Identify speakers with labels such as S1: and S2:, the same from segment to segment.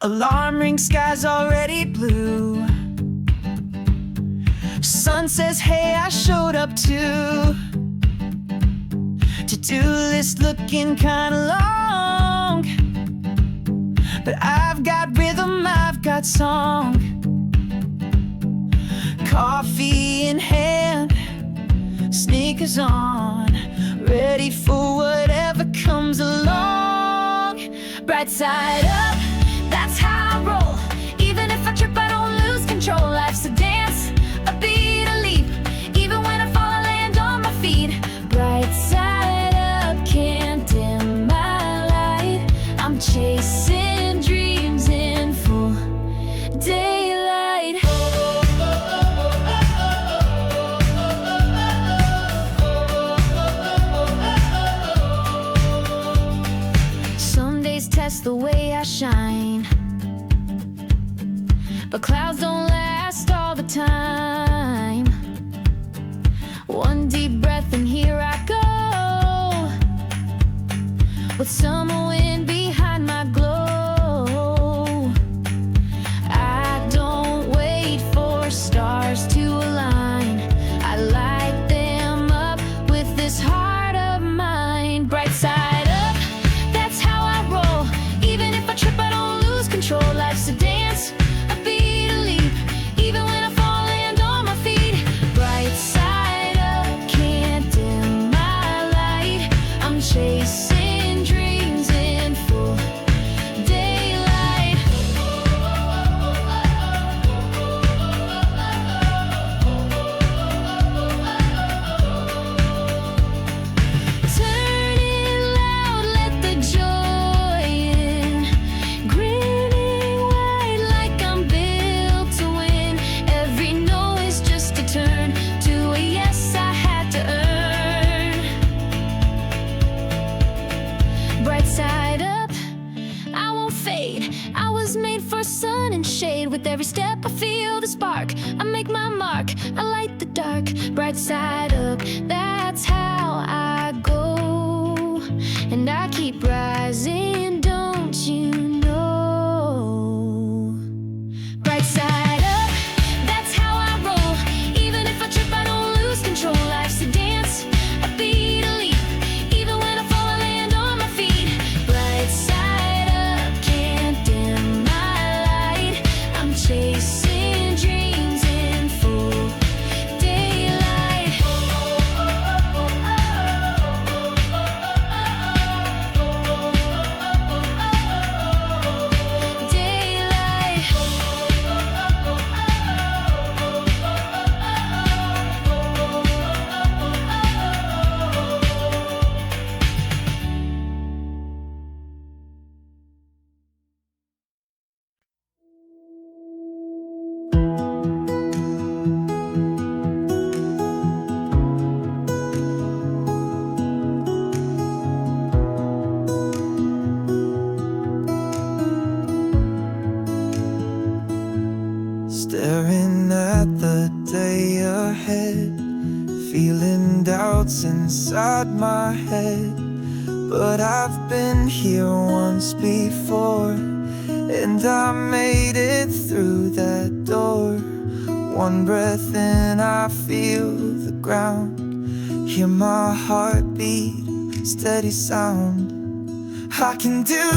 S1: Alarm ring, sky's already blue. Sun says, hey, I showed up too. To-do list looking kinda long, but I've got rhythm, I've got song. Coffee in hand, sneakers on, ready for whatever comes along. Bright side up, that's how I roll. Even if I trip, I don't lose control. Life's a dance, a beat, a leap. Even when I fall, I land on my feet. Bright side up, can't dim my light. I'm chasing dreams in full daylight. Some days test the way I shine, but clouds don't last all the time. One deep breath and here I go, with summer wind behind my glow. I don't wait for stars to align, I light them up with this heart of mine. Bright side up, that's how I roll. Even if I trip, I don't lose control. Life's a dance, a beat, a leap. Even when I fall, I land on my feet. Bright side up, can't dim my light. I'm chasing dreams in full daylight. Turn it loud, let the joy in. Grinning wide like I'm built to win. Every no is just a turn to a yes I had to earn. Bright side up, I won't fade. I was made for sun and shade. With every step I feel the spark, I make my mark, I light the dark. Bright side up, that's how I go. And I keep rising, don't you know? Bright side up, that's how I roll. Even if I trip, I don't lose control. Life's a dance, a beat, a leap. Even when I fall, I land on my feet. Bright side up, can't dim my light. I'm chasing dreams in full daylight. Daylight.
S2: Staring at the day ahead, feeling doubts inside my head. But I've been here once before, and I made it through that door. One breath in, I feel the ground, hear my heartbeat, steady sound. I can do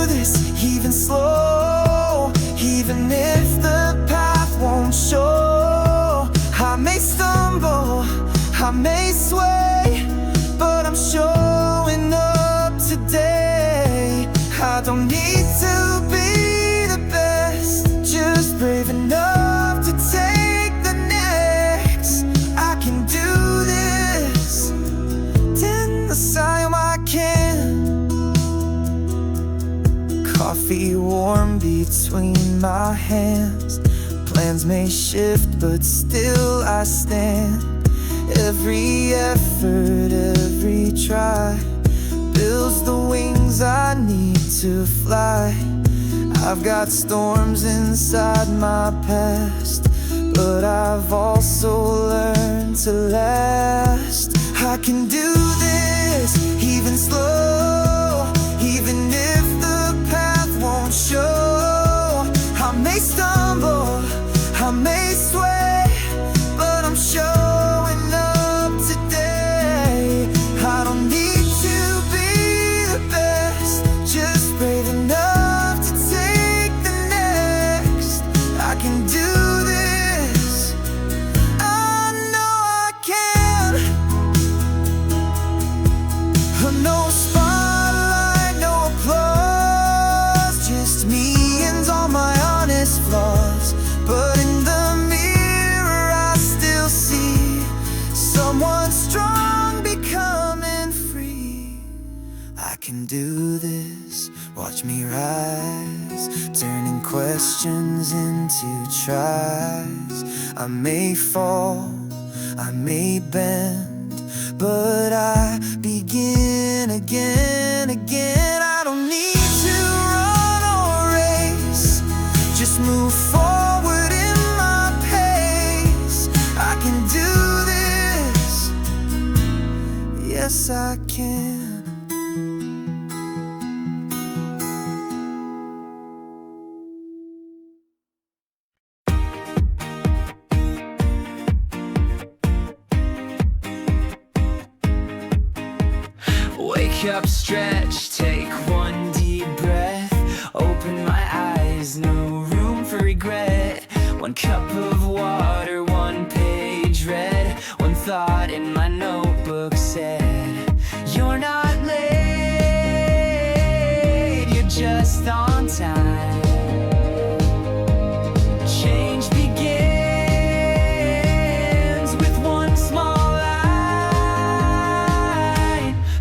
S2: this, even slow, even if the path won't show. I may stumble, I may sway, but I'm showing up today. I don't need to be the best, just brave enough to take the next. I can do this, 10 the time I can. Coffee warm between my hands. Plans may shift, but still I stand. Every effort, every try builds the wings I need to fly. I've got storms inside my past, but I've also learned to last. I can do this, even slow, even if the path won't show. I can do this, watch me rise, turning questions into tries. I may fall, I may bend, but I begin again, again. I don't need to run or race, just move forward in my pace. I can do this, yes I can.
S3: Wake up, stretch, take one deep breath. Open my eyes, no room for regret. One cup of water, one page read. One thought in my notebook said, you're not late, you're just on time. Change begins with one small line.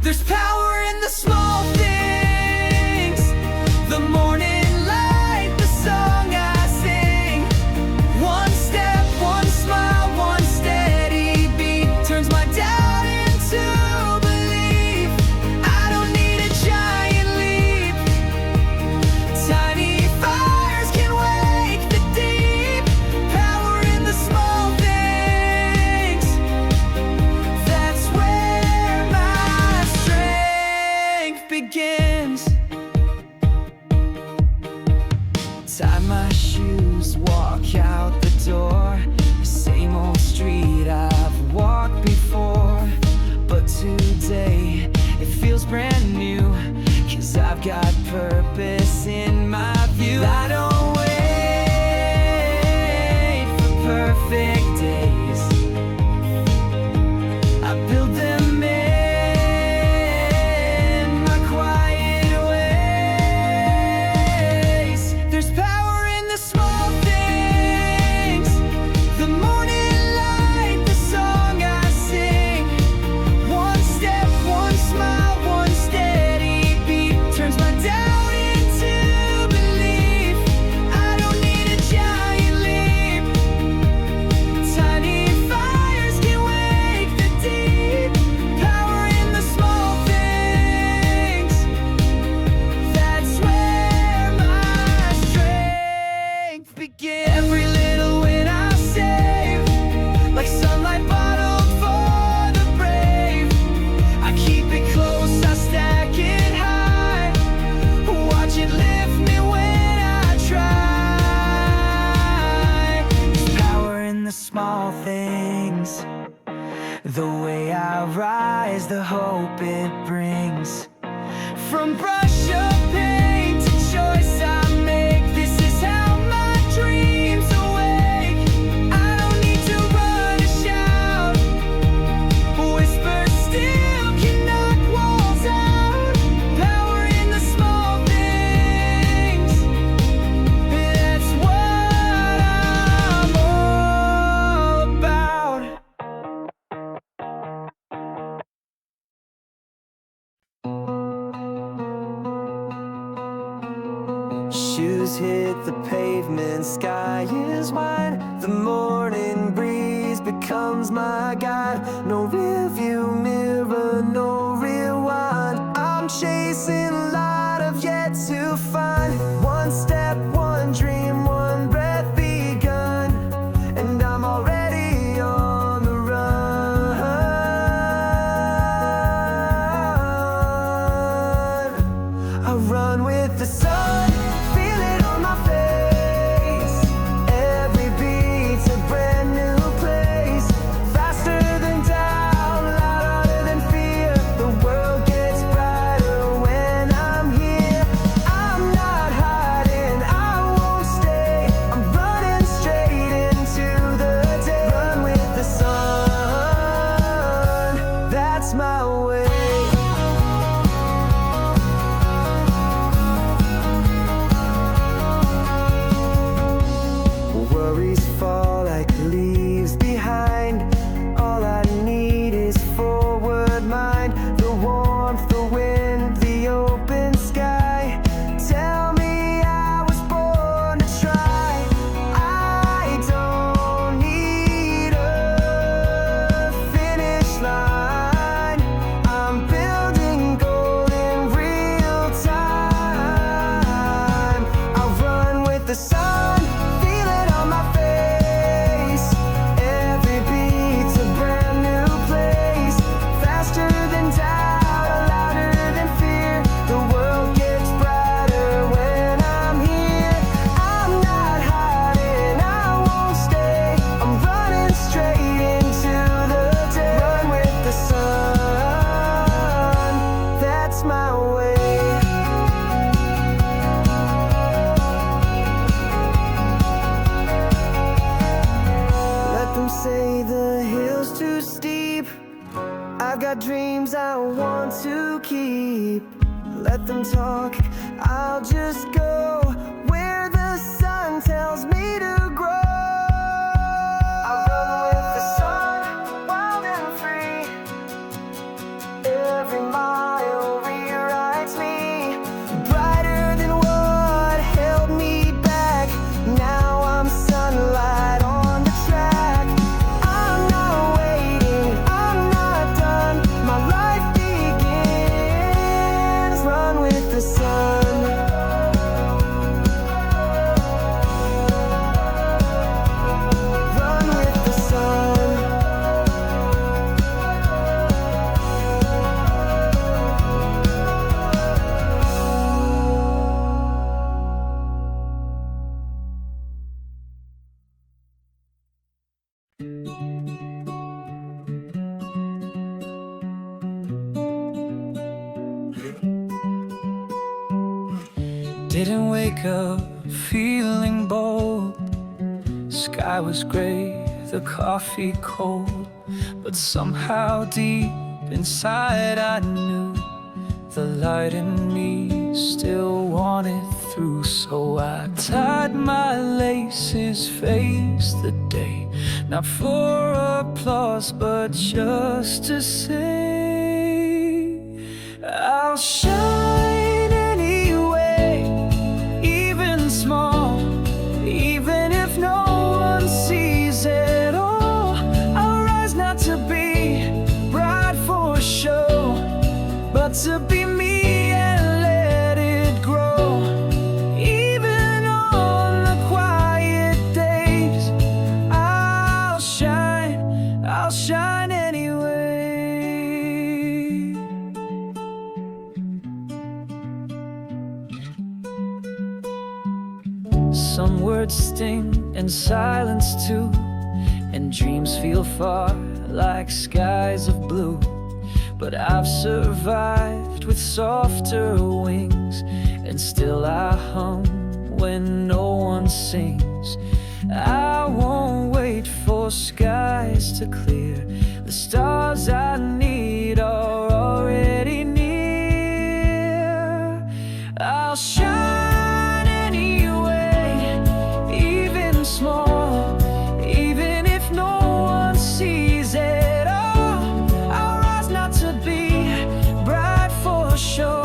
S3: There's power in the small things. The morning light, the song I sing. One step, one smile, one steady beat turns my doubt into belief. I don't need a giant leap. Tiny fires can wake the deep. Power in the small things. That's where my strength begins. Tie my shoes, walk out the door. Same old street I've walked before, but today it feels brand new, 'cause I've got purpose in my view. I don't wait for perfect days, I build them in my quiet ways. There's power in the small things. The morning light, the song I sing. One step, one smile, one steady beat turns my doubt into belief. I don't need a giant leap. Tiny fires can wake the deep. Power in the small things. That's where my strength begins. Every little win I save, like sunlight bottled for the brave. I keep it close, I stack it high. Watch it lift me when I try. There's power in the small things. The way I rise, the hope it brings. From brush of paint to choice I make, this is how my dreams awake. I don't need to run or shout. Whispers still can knock walls out. Power in the small things. That's what I'm all about.
S2: Shoes hit the pavement, sky is wide. The morning breeze becomes my guide. No rearview mirror, no rewind. I'm chasing a lot of yet to find. One step, one dream, one breath begun, and I'm already on the run. I run with the sun, feel it on my face. Every beat's a brand new place. Faster than doubt, louder than fear. The world gets brighter when I'm here. I'm not hiding, sleep. Let them talk, I'll just go where the sun tells me to grow. I'll run with the sun, wild and free. Every mile rewrites me, brighter than what held me back. Now I'm sunlight on the track. I'm not waiting, I'm not done. My life begins. Run with the sun. Run with the sun. Didn't wake up feeling bold. Sky was gray, the coffee cold, but somehow deep inside I knew the light in me still wanted through. So I tied my laces, faced the day, not for applause but just to say I'll shine anyway, even small, even if no one sees it all. I'll rise not to be bright for show, but to be me and let it grow. Even on the quiet days, I'll shine anyway. Some words sting and silence too, and dreams feel far like skies of blue. But I've survived with softer wings, and still I hum when no one sings. I won't wait for skies to clear. The stars I need are already near. I'll shine anyway, even small, even if no one sees it all. I'll rise not to be bright for sure,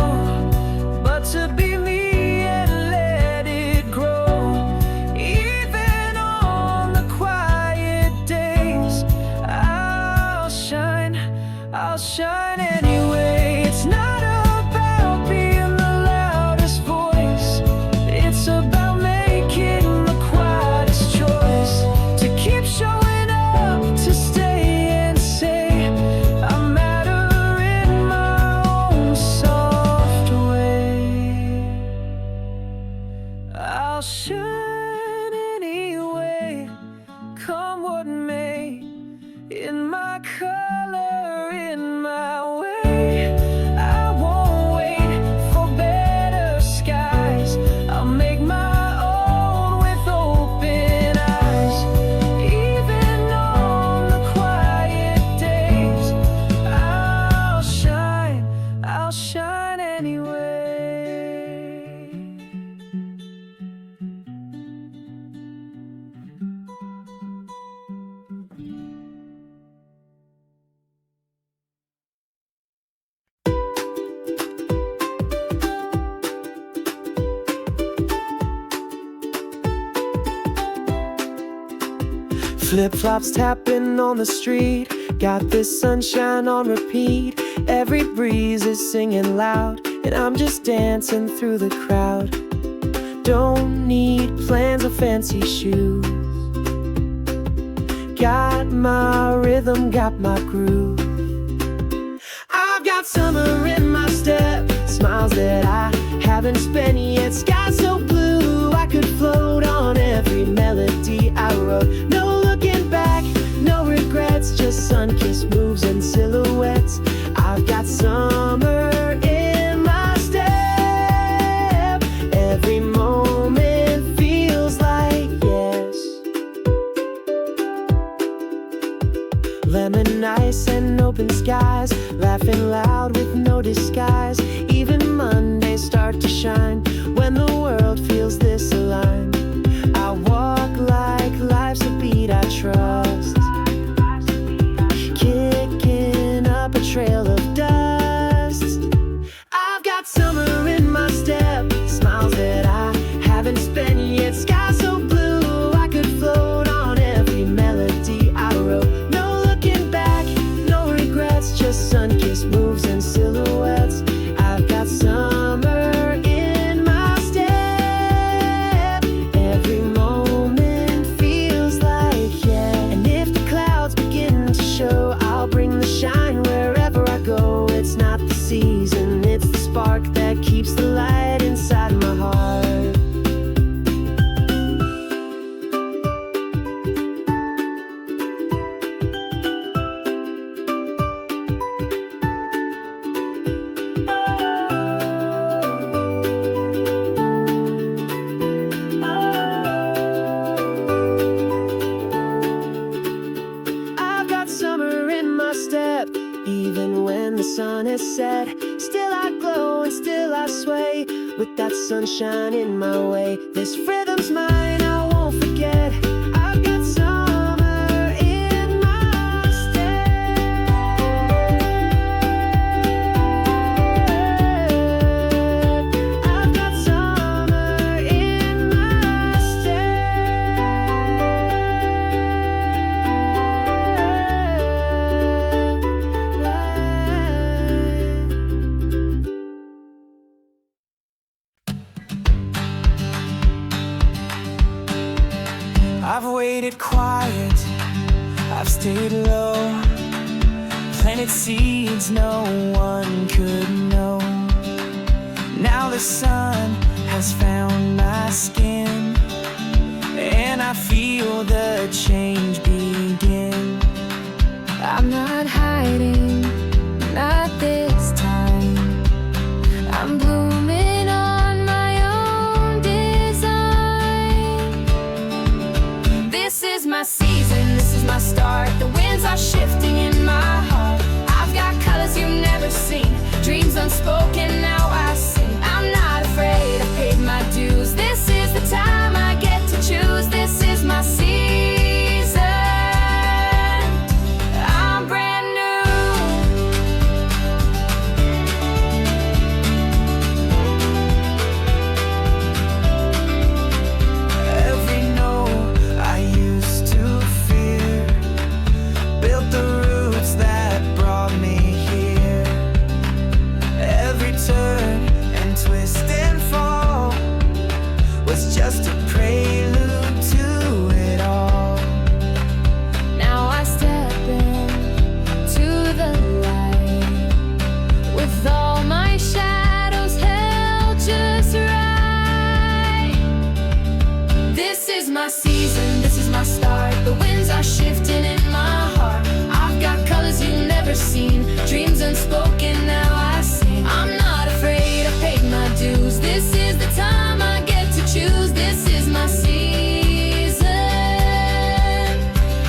S2: but to be me and let it grow. Even on the quiet days, I'll shine anyway. It's not about being the loudest voice, it's about making the quietest choice. To keep showing up, to stay and say I matter in my own soft way. I'll shine anyway, come what may, in my color, in my way. I won't wait for better skies, I'll make my own with open eyes. Even on the quiet days, I'll shine anyway.
S4: Flip-flops tapping on the street, got this sunshine on repeat. Every breeze is singing loud, and I'm just dancing through the crowd. Don't need plans or fancy shoes, got my rhythm, got my groove. I've got summer in my step, smiles that I haven't spent yet. Sky so blue, I could float on every melody I wrote. No looking back, no regrets, just sun-kissed moves and silhouettes. I've got summer in my step, every moment feels like yes. Lemon ice and open skies, laughing loud with no disguise. got summer in my step, smiles that I haven't spent yet. Sky so blue, I could float on every melody I wrote. No looking back, no regrets, just sun-kissed moves and silhouettes. I've got summer in my step. Every moment feels like, yeah. And if the clouds begin to show, I'll bring the shine wherever I go. It's not the season, it's the spark that keeps the light inside my heart. I've got summer in my step. Even when the sun has set, still I glow and still I sway with that sunshine in my way. This rhythm's mine, I won't forget. I've got summer in my step. I've got summer in my
S2: I've waited quiet, I've stayed low, planted seeds no one could know. Now the sun has found my skin, and I feel the change begin.
S1: I'm not hiding, not this time. I'm blooming on my own design. This is my season, this is my start. The winds are shifting in my heart. I've got colors you've never seen, dreams unspoken, now I sing. I'm not afraid, I paid my dues. This is the time I get to choose. This is my season. I'm brand new.
S2: Every no I used to fear built the roots that brought me here. Every turn and twist and fall was just a prelude to it all.
S1: Now I step into the light with all my shadows held just right. This is my season, this is my start. The winds are shifting in my heart. I've got colors you've never seen, dreams unspoken, now I sing. I'm not afraid, I paid my dues. This is the time I get to choose. This is my season.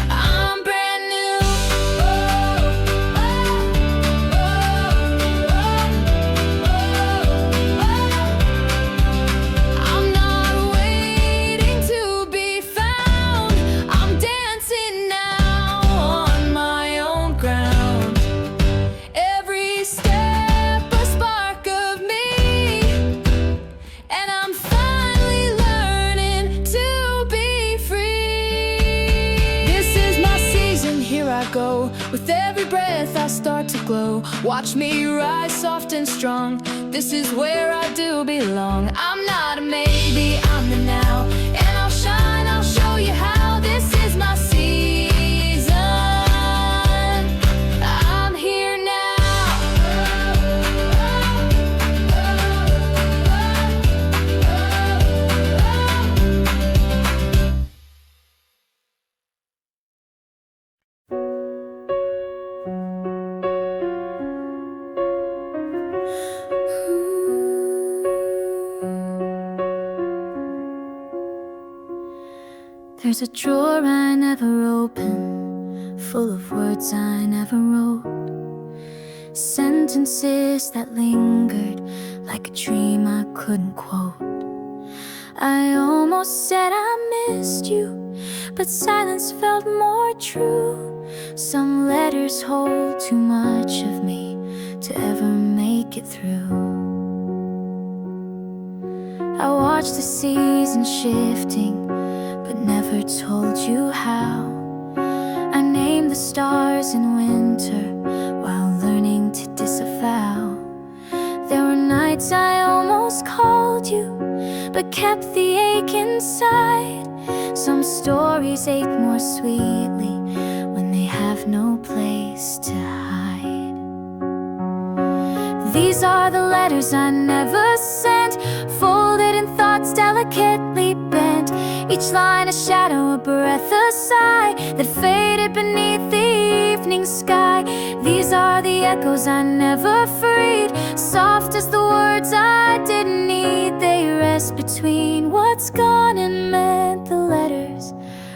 S1: I'm brand new. I'm not waiting to be found. I'm dancing now on my own ground. Every step a spark of me, and I'm finally learning to be free. This is my season, here I go. With every breath I start to glow. Watch me rise soft and strong. This is where I do belong. I'm not a maybe, I'm the now. And I'll shine, I'll show you how. This is my season. I'm here now. There's a drawer I never opened, full of words I never wrote, sentences that lingered like a dream I couldn't quote. I almost said I missed you, but silence felt more true. Some letters hold too much of me to ever make it through. I watched the seasons shifting, but never told you how. I named the stars in winter while learning to disavow. There were nights I almost called you, but kept the ache inside. Some stories ache more sweetly when they have no place to hide. These are the letters I never sent, folded in thoughts delicately bent. Each line a shadow, a breath, a sigh that faded beneath the evening sky. These are the echoes I never freed, soft as the words I didn't need. They rest between what's gone and meant the letters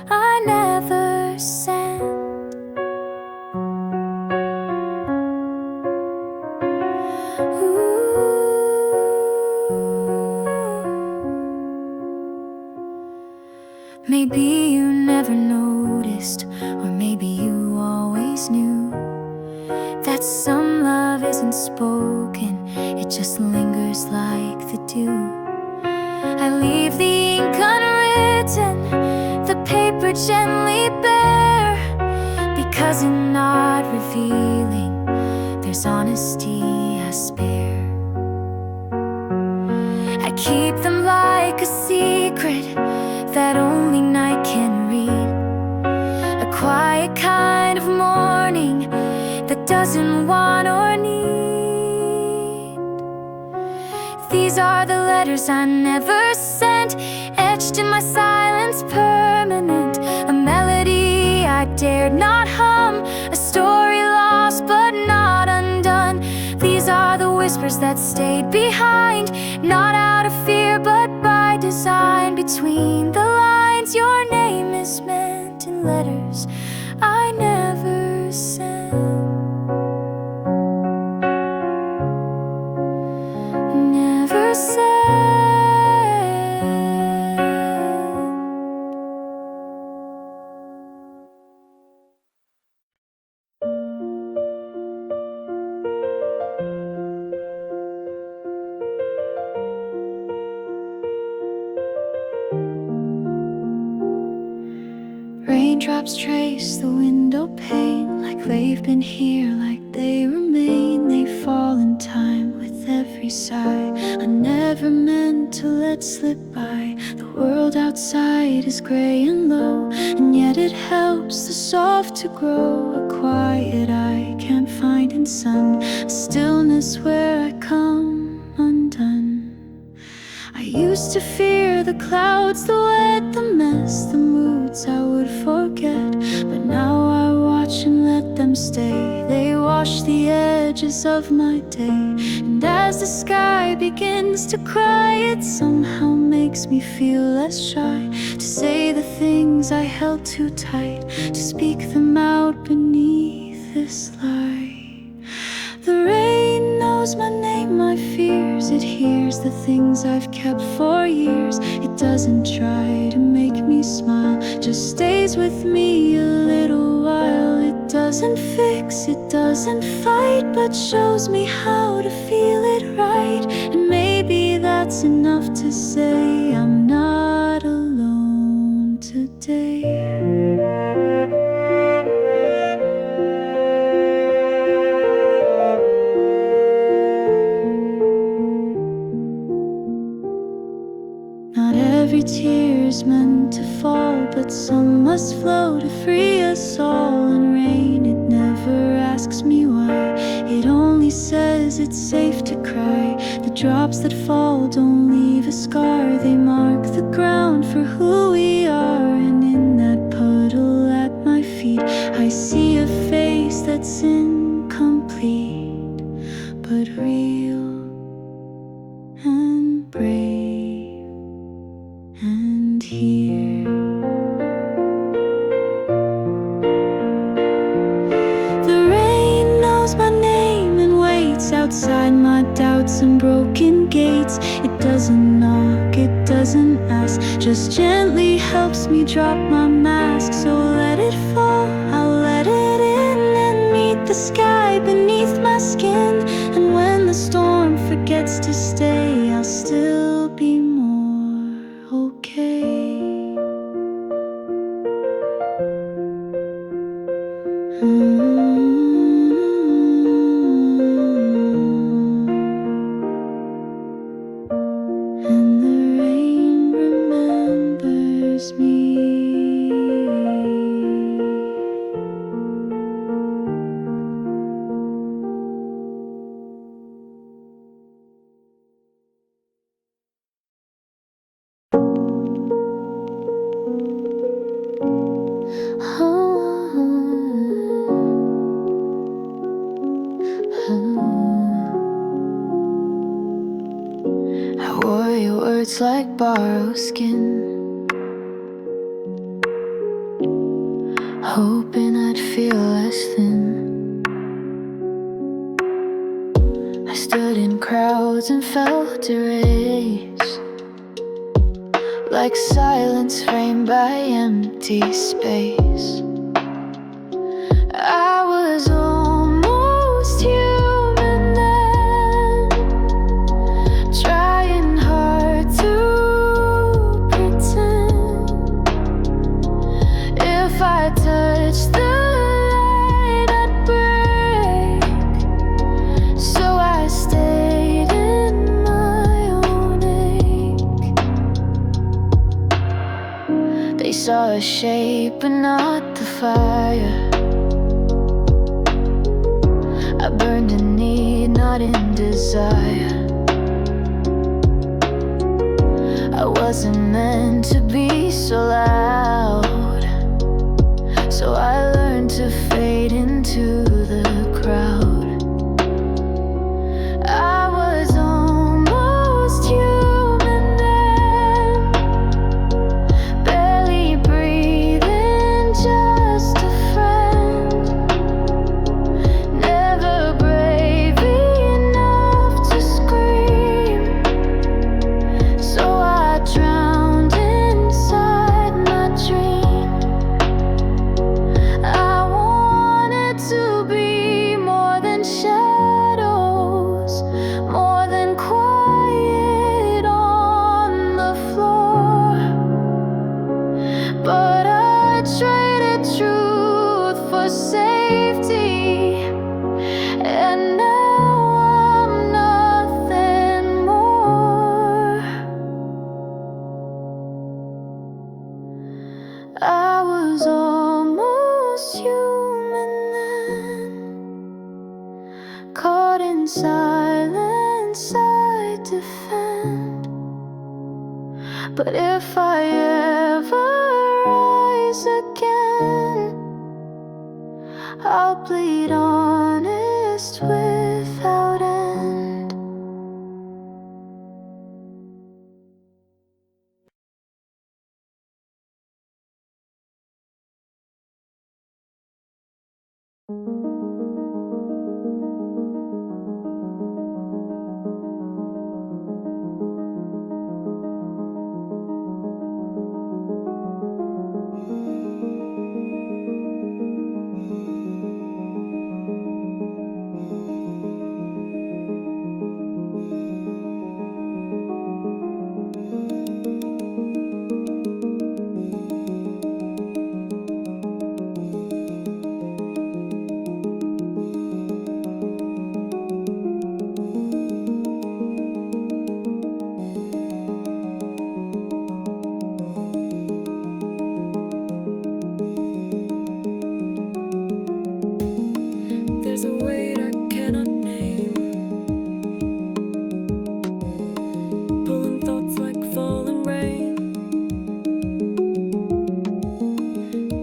S1: I never sent. Maybe you never noticed, or maybe you always knew, that some love isn't spoken, it just lingers like the dew. I leave the ink unwritten, the paper gently bare, because in not revealing, there's honesty I spare. I keep them like a secret that only night can read, a quiet kind of morning that doesn't want or need. These are the letters I never sent, etched in my silence permanent, a melody I dared not hum, a story lost but not undone. These are the whispers that stayed behind, not out of fear but by design. Between the lines, your name is meant in letters I never sent. Never sent. Raindrops trace the window pane, like they've been here, like they remain. They fall in time with every sigh I never meant to let slip by. The world outside is gray and low, and yet it helps the soft to grow. A quiet I can't find in sun, a stillness where I come undone. I used to fear the clouds, the wet, the mess, the moods I would forget, but now I watch and let them stay. They wash the edges of my day, and as the sky begins to cry, it somehow makes me feel less shy to say the things I held too tight, to speak them out beneath this light. The rain knows my name, my fears. It hears the things I've kept for years. It doesn't try to make me smile, just stays with me a little while. It doesn't fix, it doesn't fight, but shows me how to feel it right. And maybe that's enough to say I'm not alone today. Every tear is meant to fall, but some must flow to free us all. And rain, it never asks me why, it only says it's safe to cry. The drops that fall don't leave a scar, they mark the ground for who we are. And in that puddle at my feet, I see a face that's incomplete, but real and brave and here. The rain knows my name and waits outside my doubts and broken gates. It doesn't knock, it doesn't ask, just gently helps me drop my mask. So let it fall, I'll let it in and meet the sky beneath my skin. And when the storm forgets to stay, I'll still be more I wore your words like borrowed skin, hoping I'd feel less thin. I stood in crowds and felt erased, like silence framed by empty space. I was almost human then, trying hard to pretend. If I touched the light, I'd break. So I stayed in my own ache. They saw a shape but not the fire. I burned in need, not in desire. I wasn't meant to be so loud, so I learned to fade into the crowd. I was almost human then, barely breathing, just a friend. Never brave enough to scream, so I drowned inside my dream. I wanted to be more than shadows, more than quiet on the floor. But I traded truth for safety, and now I'm nothing more. I was almost human then, caught in silence I'd defend. But if I ever rise again, I'll bleed honest without end. There's a weight I cannot name, pulling thoughts like falling rain.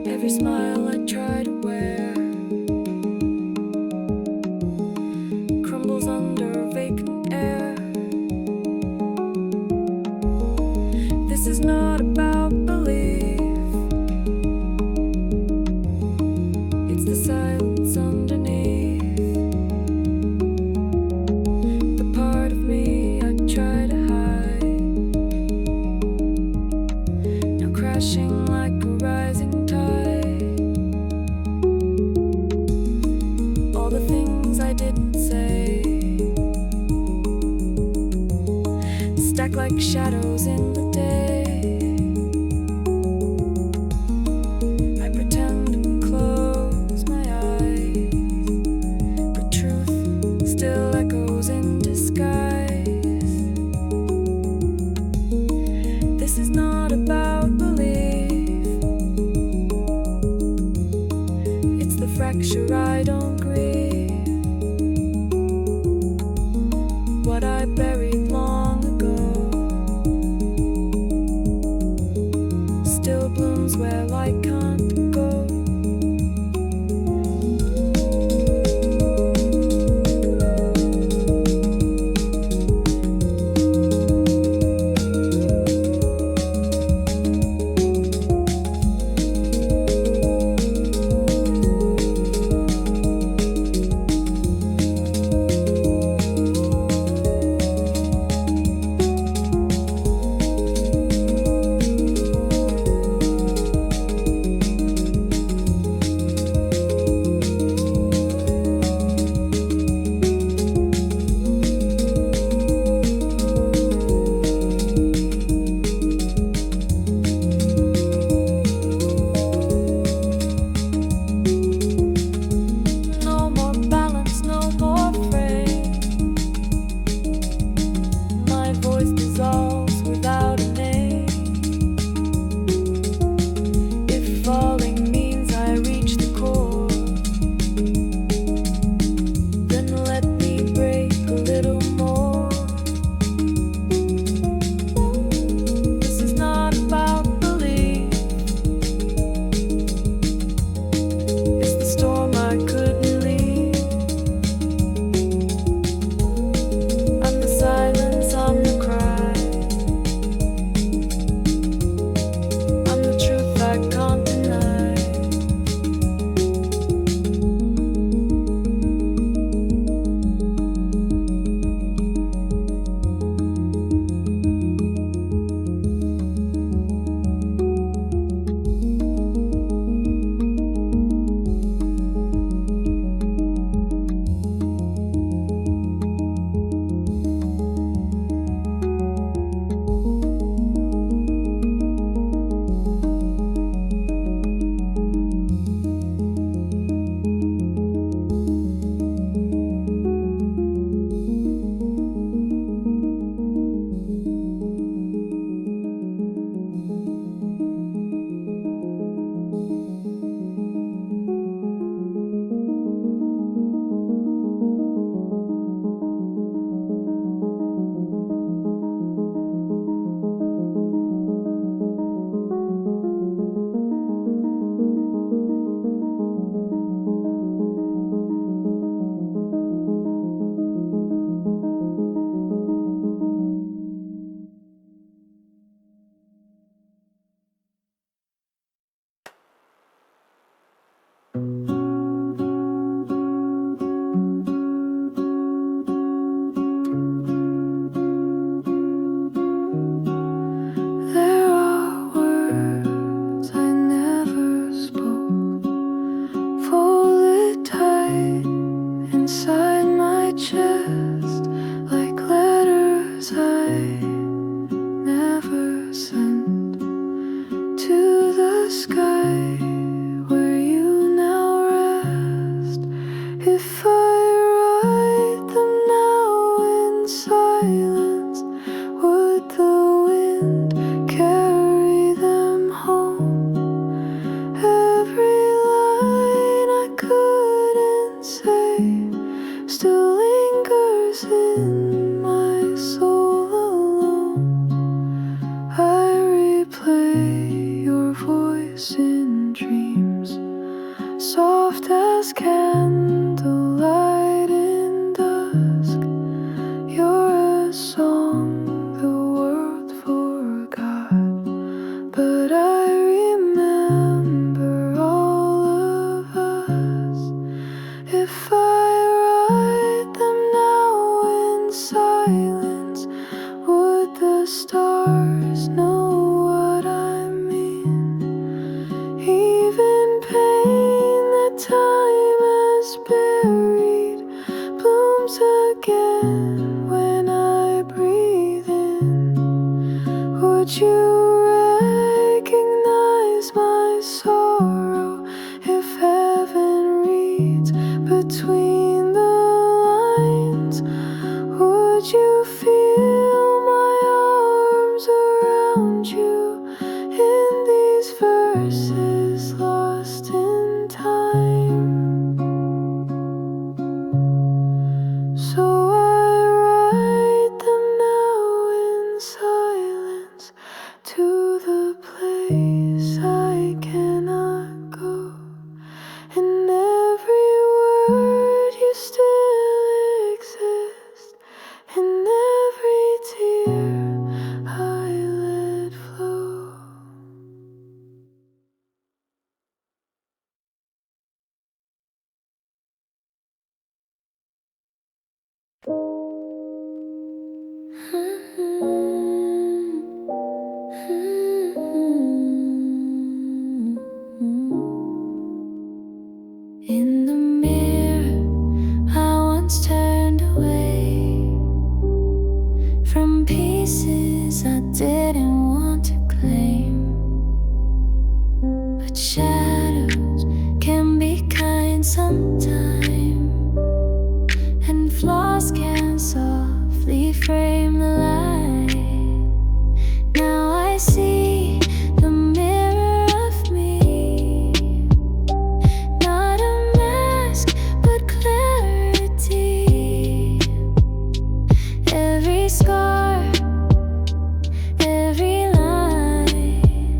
S1: Every smile I try to wear crumbles under vacant air. This is not about belief, it's the silence underneath. The part of me I try to hide, now crashing like a rising tide. All the things I didn't say stack like shadows in the day. I pretend and close my eyes, but truth still echoes in disguise. This is not about belief, it's the fracture I don't grieve. What I buried long ago the stars know what I mean. Even pain that time has buried blooms again when I breathe in. Would you recognize my sorrow if heaven reads between the lines? Would you feel my arms around you in these verses lost in time? So I write them now in silence to the place I cannot go. In every word you still exist. In every tear I let flow. In the mirror, I once turned away from pieces I didn't want to claim. But shadows can be kind sometimes, and flaws can softly frame the light. Now I see the mirror of me, not a mask but clarity. Every scar, every line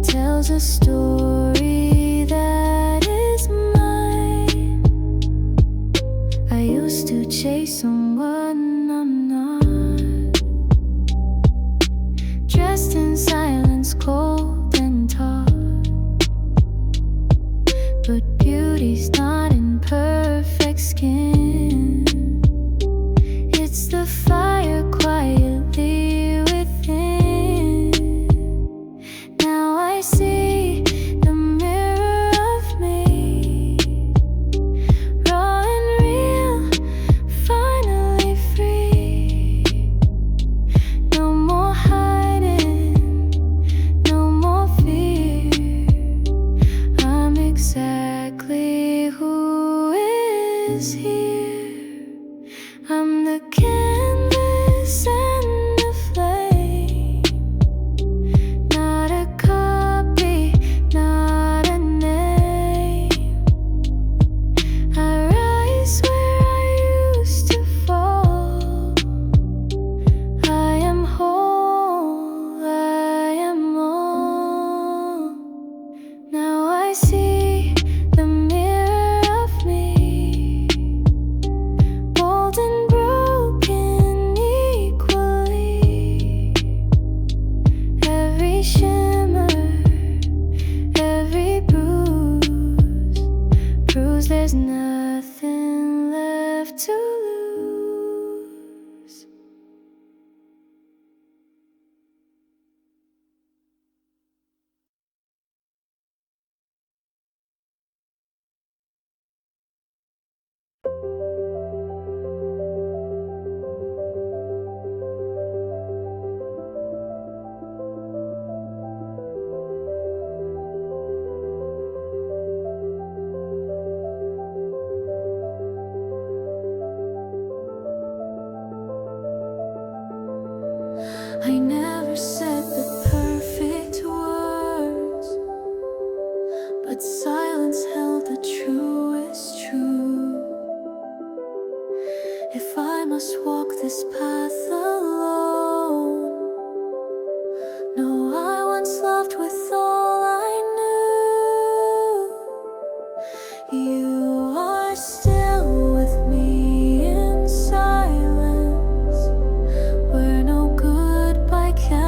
S1: tells a story that is mine. I used to chase someone I'm not, dressed in silence, cold and taut. But beauty's not in perfect skin. It's the fire quietly within. Now I see the mirror of me, raw and real, finally free. No more hiding, no more fear. I'm exactly who is here. I'm the canvas and the flame, not a copy, not a name. I rise where I used to fall. I am whole, I am all. Now I see the mirror of me, bold and broken equally. Every shimmer, every bruise proves there's nothing left to lose. I never said the perfect words, but silence held the truest truth. If I must walk this path alone, no, I once loved with all I knew. You are still with me in silence, where no goodbye can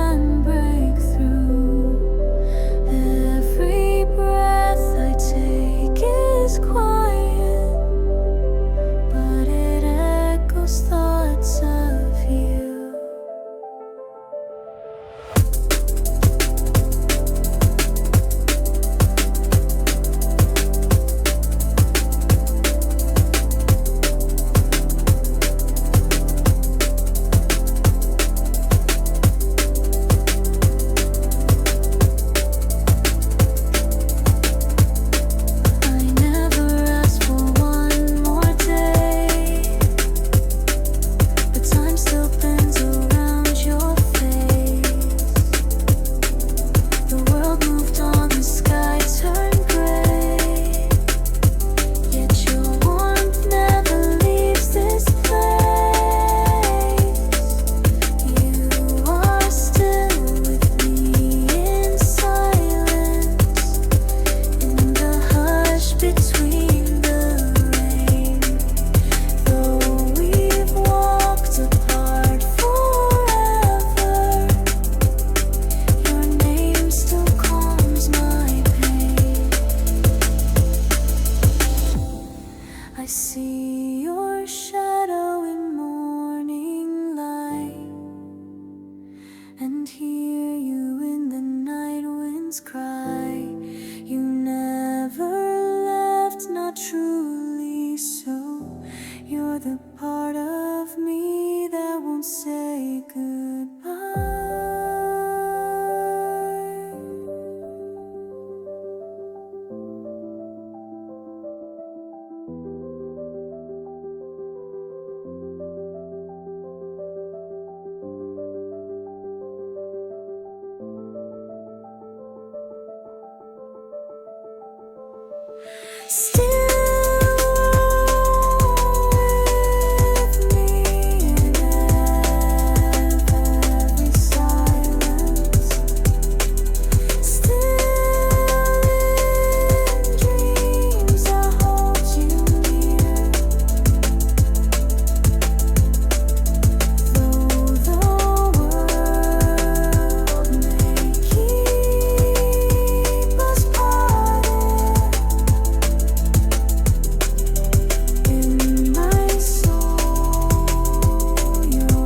S1: and hear you in the night winds cry. You never left, not truly so. You're the part of me that won't say goodbye. Still with me in every silence. Still in dreams I hold you near. Though the world may keep us parted, in my soul you're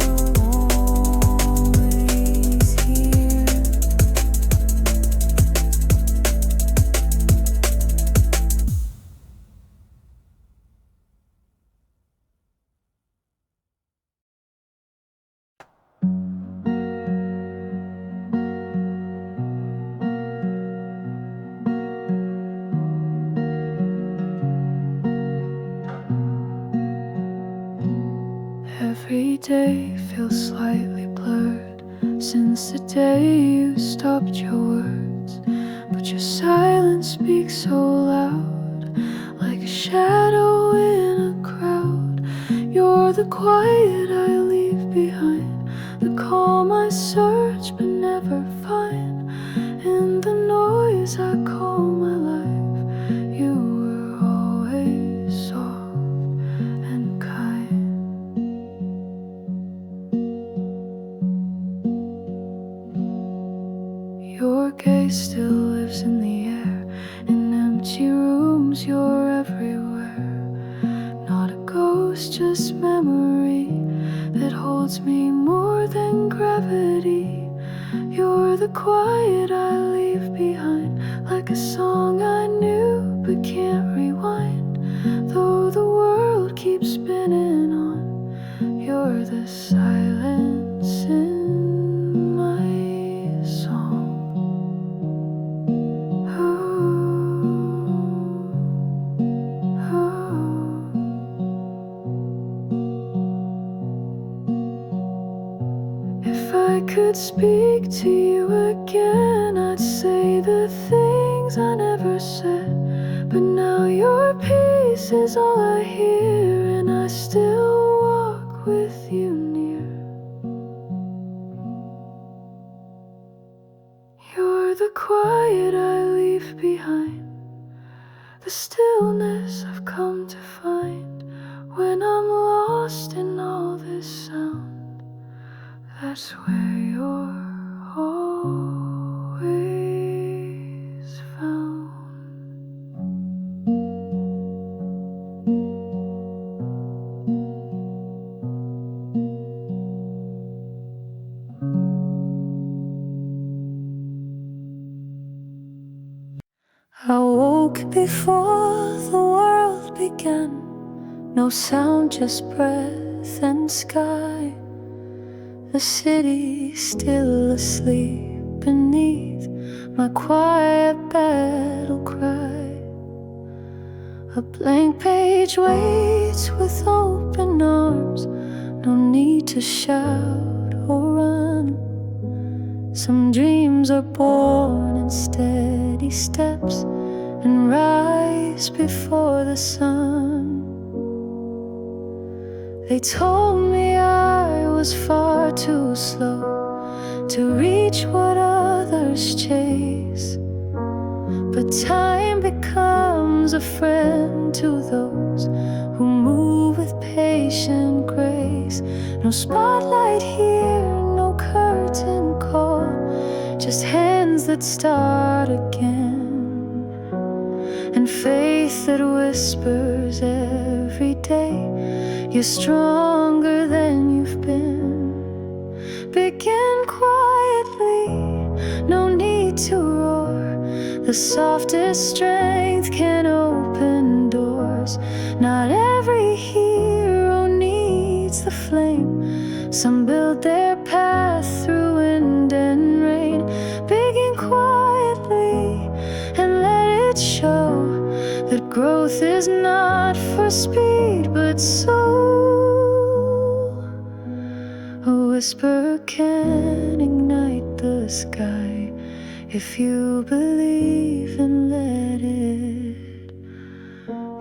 S1: always here. Every day feels slightly blurred since the day you stopped your words. But your silence speaks so loud, like a shadow in a crowd. You're the quiet I leave behind, the calm I search but never find. In the noise I call my life, you were always soft and kind. Your gaze still lives in the air. In empty rooms, you're everywhere. Not a ghost, just memory that holds me more than gravity. You're the quiet I leave behind, like a song I knew but can't rewind. Though the world keeps spinning on, you're the silence in my song. If I could speak to you again, I'd say the things I never said. But now your peace is all I hear, and I still walk with you near. You're the quiet I leave behind, the stillness I've come to find when I'm lost in all this sound. That's where you're always found. I woke before the world began. No sound, just breath and sky. The city still asleep beneath my quiet battle cry. A blank page waits with open arms. No need to shout or run. Some dreams are born in steady steps and rise before the sun. They told me I was far too slow to reach what others chase. But time becomes a friend to those who move with patient grace. No spotlight here, no curtain call, just hands that start again, and faith that whispers every day, you're stronger than you've been. Begin quiet no need to roar. The softest strength can open doors. Not every hero needs the flame. Some build their path through wind and rain. Begin quietly and let it show that growth is not for speed but soul. A whisper can ignite the sky if you believe and let it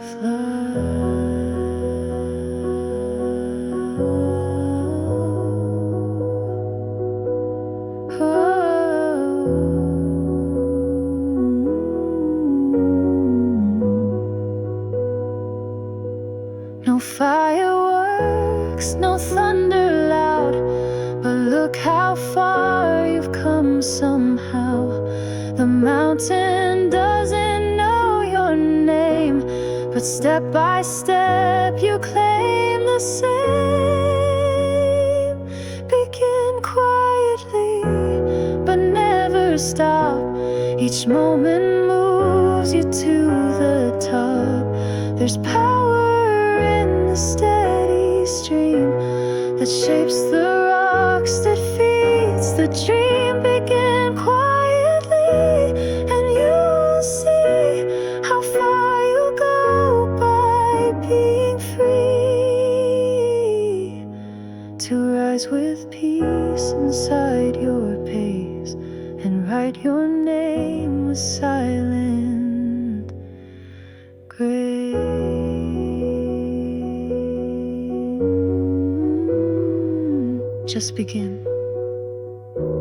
S1: fly. No fireworks, no thunder loud, but look how far you've come somehow. The mountain doesn't know your name, but step by step you claim the same. Begin quietly, but never stop. Each moment moves you to the top. There's power in the steady stream that shapes the rocks, that feeds the dream. Begin quietly and you'll see how far you'll go by being free. To rise with peace inside your pace and write your name with silent grace. Just begin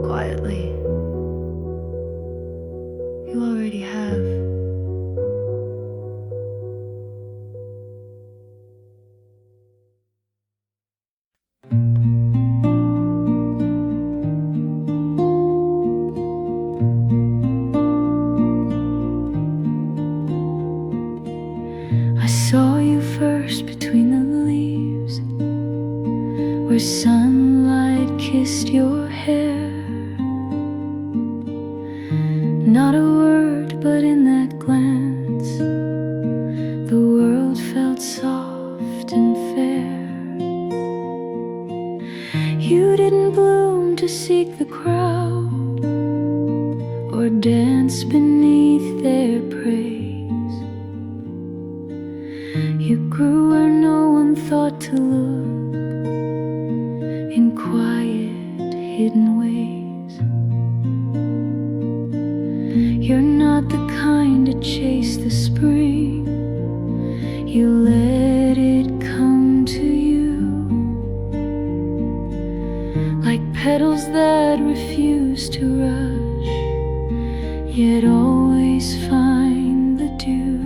S1: quietly. You already have. I saw you first between the leaves, where sunlight kissed your hair. Not a word, but in that glance, the world felt soft and fair. You didn't bloom to seek the crowd or dance beneath their praise. You grew where no one thought to look, in quiet, hidden ways. You're not the kind to chase the spring. You let it come to you, like petals that refuse to rush, yet always find the dew.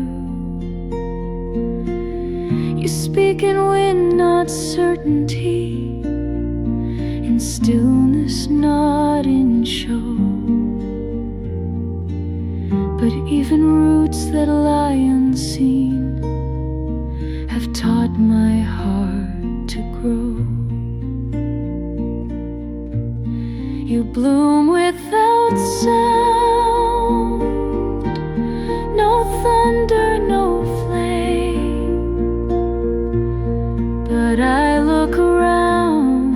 S1: You speak in wind, not certainty, in stillness, not in show. But even roots that lie unseen have taught my heart to grow. You bloom without sound, no thunder, no flame. But I look around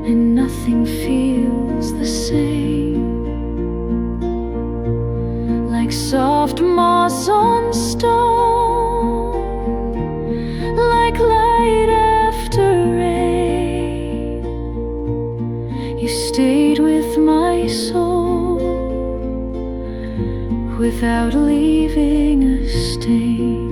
S1: and nothing feels the same. Like soft moss on stone, like light after rain. You stayed with my soul without leaving a stain.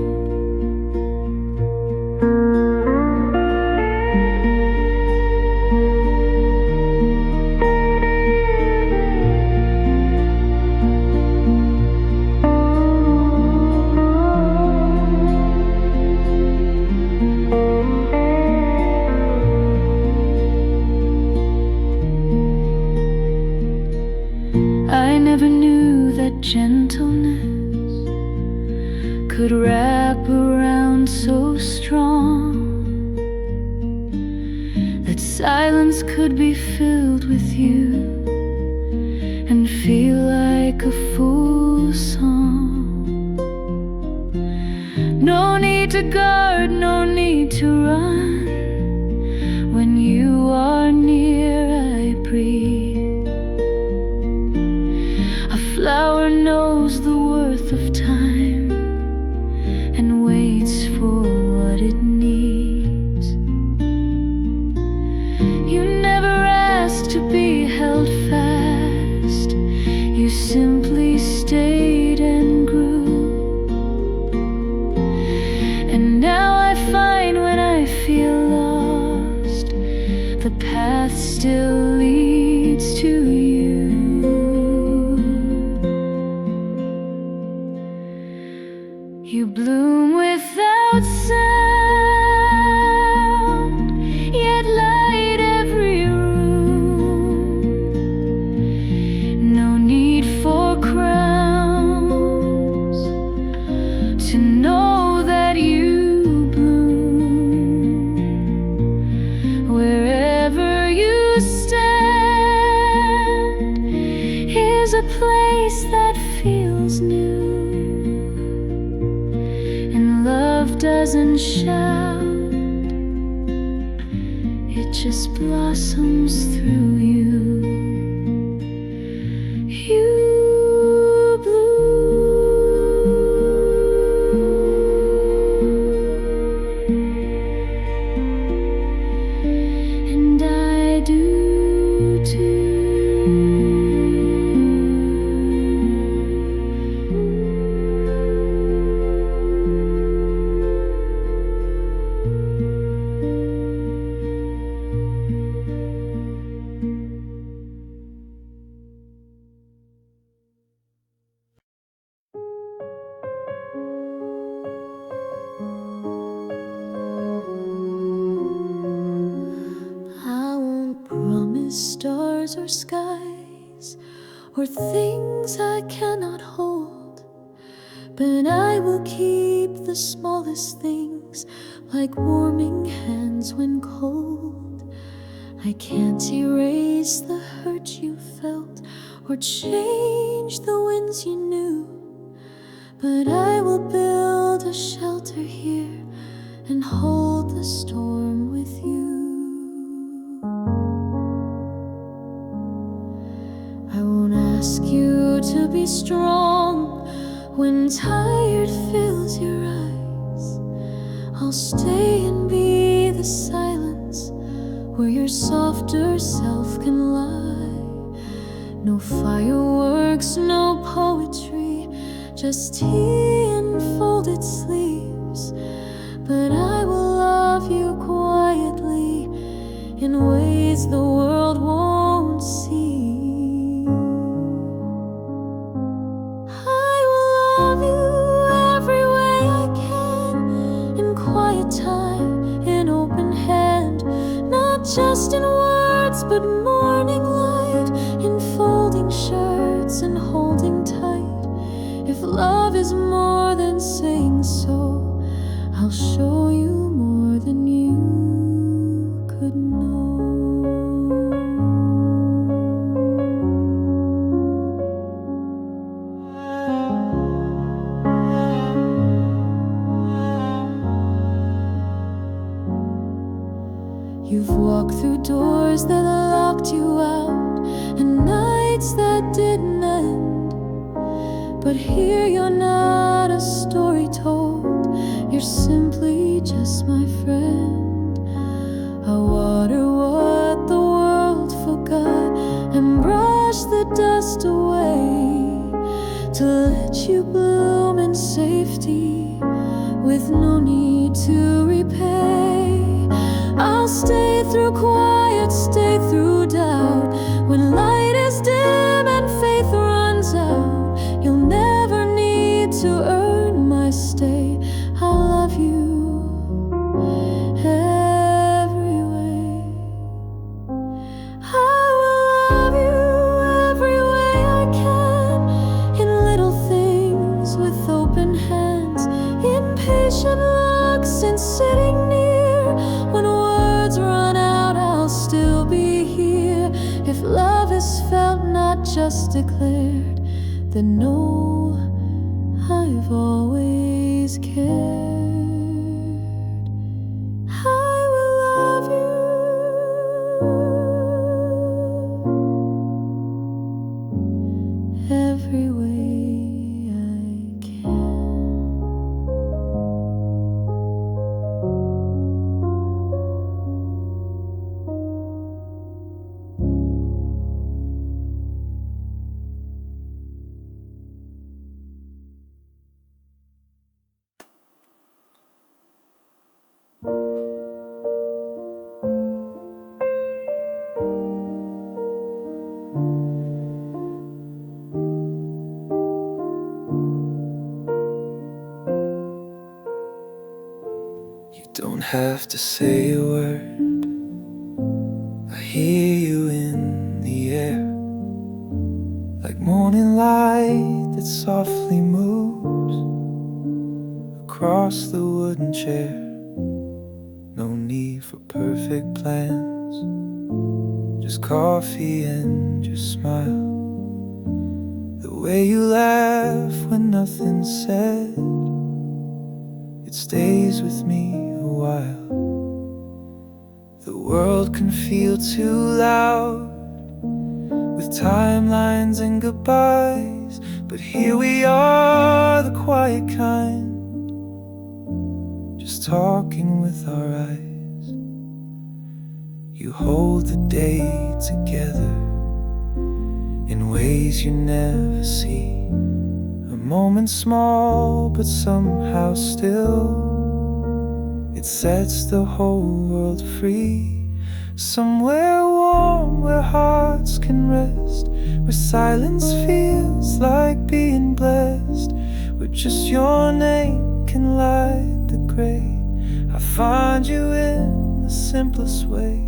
S1: I never knew that gentleness could wrap around so strong, that silence could be filled with you like a fool song. No need to guard, no need to run. When you are near, I breathe. A flower knows the worth of time and waits for what it needs. You never asked to be held fast. You simply stayed and grew. And now I find when I feel lost, the path still leads to you. You bloom without sound, yet light every room. No need for crowns to know that you bloom. Wherever you stand is a place that feels new. Love doesn't shout, it just blossoms through you. You bloom, and I do too. Stars or skies or things I cannot hold, but I will keep the smallest things, like warming hands when cold. I can't erase the hurt you felt or change the winds you knew, but I will build a shelter here and hold the storm with you. I won't ask you to be strong when tired fills your eyes. I'll stay and be the silence where your softer self can lie. No fireworks, no poetry, just tea and folded sleeves. But I will love you quietly in ways the world won't see. Love you every way I can, in quiet time, in open hand, not just in words but morning light, in folding shirts and holding tight. If love is more than saying so, I'll show you more than you could know. You've walked through doors that locked you out and nights that didn't end, but here you're not a story told, you're simply just my friend. I water what the world forgot and brush the dust away to let you bloom in safety with no need to repay. I'll stay through quiet, stay through doubt. When light is dim and faith runs out, you'll never need to earn my stay. I'll love you every way. I will love you every way I can, in little things with open hands, in patient looks and sitting near. When words run out, I'll still be here. If love is felt, not just declared, then know I've always cared. I will love you every way I can.
S2: Don't have to say a word, I hear you in the air, like morning light that softly moves across the wooden chair. No need for perfect plans, just coffee and your smile. The way you laugh when nothing's said, it stays with me a while. The world can feel too loud with timelines and goodbyes, but here we are, the quiet kind, just talking with our eyes. You hold the day together in ways you never see. A moment small, but somehow still, it sets the whole world free. Somewhere warm where hearts can rest, where silence feels like being blessed, where just your name can light the gray. I find you in the simplest way.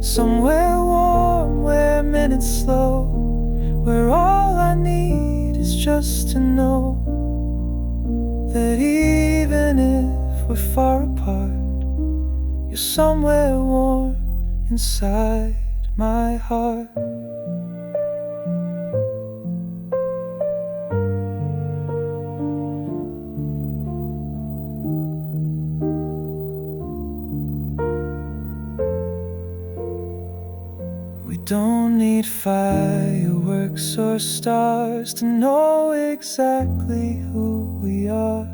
S2: Somewhere warm where minutes slow, where all I need is just to know that even if we're far apart, you're somewhere warm inside my heart. We don't need fireworks or stars to know exactly who we are.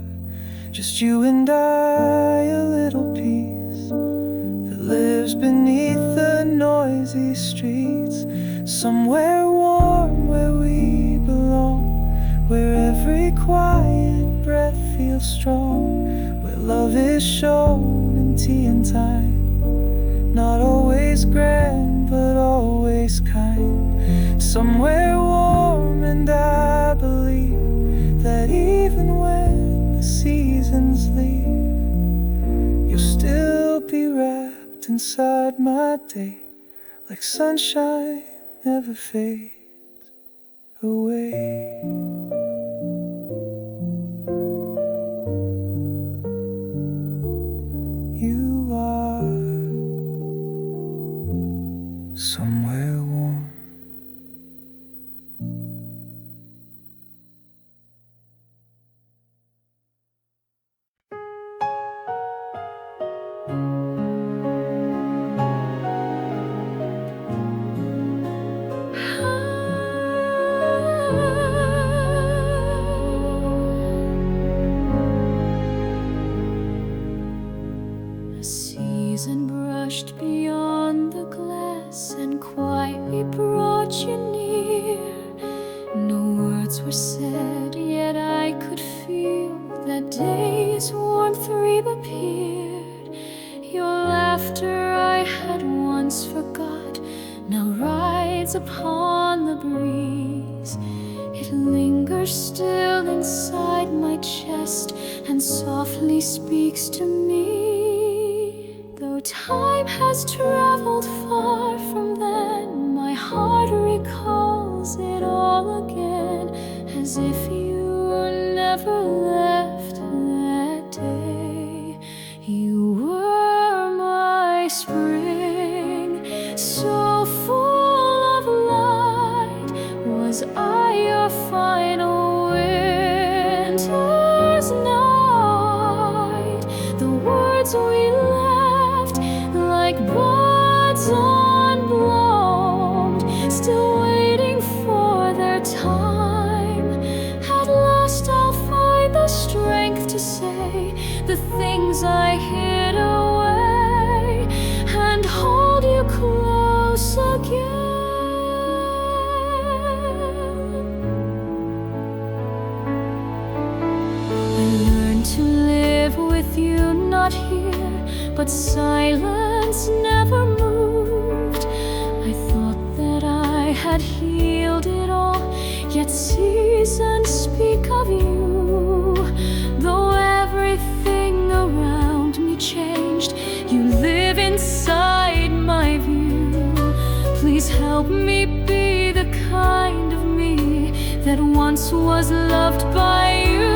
S2: Just you and I, a little piece that lives beneath the noisy streets. Somewhere warm where we belong, where every quiet breath feels strong, where love is shown in tea and time, not always grand but always kind. Somewhere warm, and I believe that even when the seasons leave, you'll still be wrapped inside my day, like sunshine never fades away. You are somewhere warm.
S1: A season brushed beyond the glass and quietly brought you near. No words were said, yet I could feel that day's warmth reappeared. Your laughter I had once forgot now rides upon the breeze. It lingers still inside my chest and softly speaks to me. Though time has traveled far from then, my heart recalls it all again, as if you never left that day. You were my spring, so full of light. Was I your fire? but silence never moved. I thought that I had healed it all, yet seasons speak of you. Though everything around me changed, you live inside my view. Please help me be the kind of me that once was loved by you.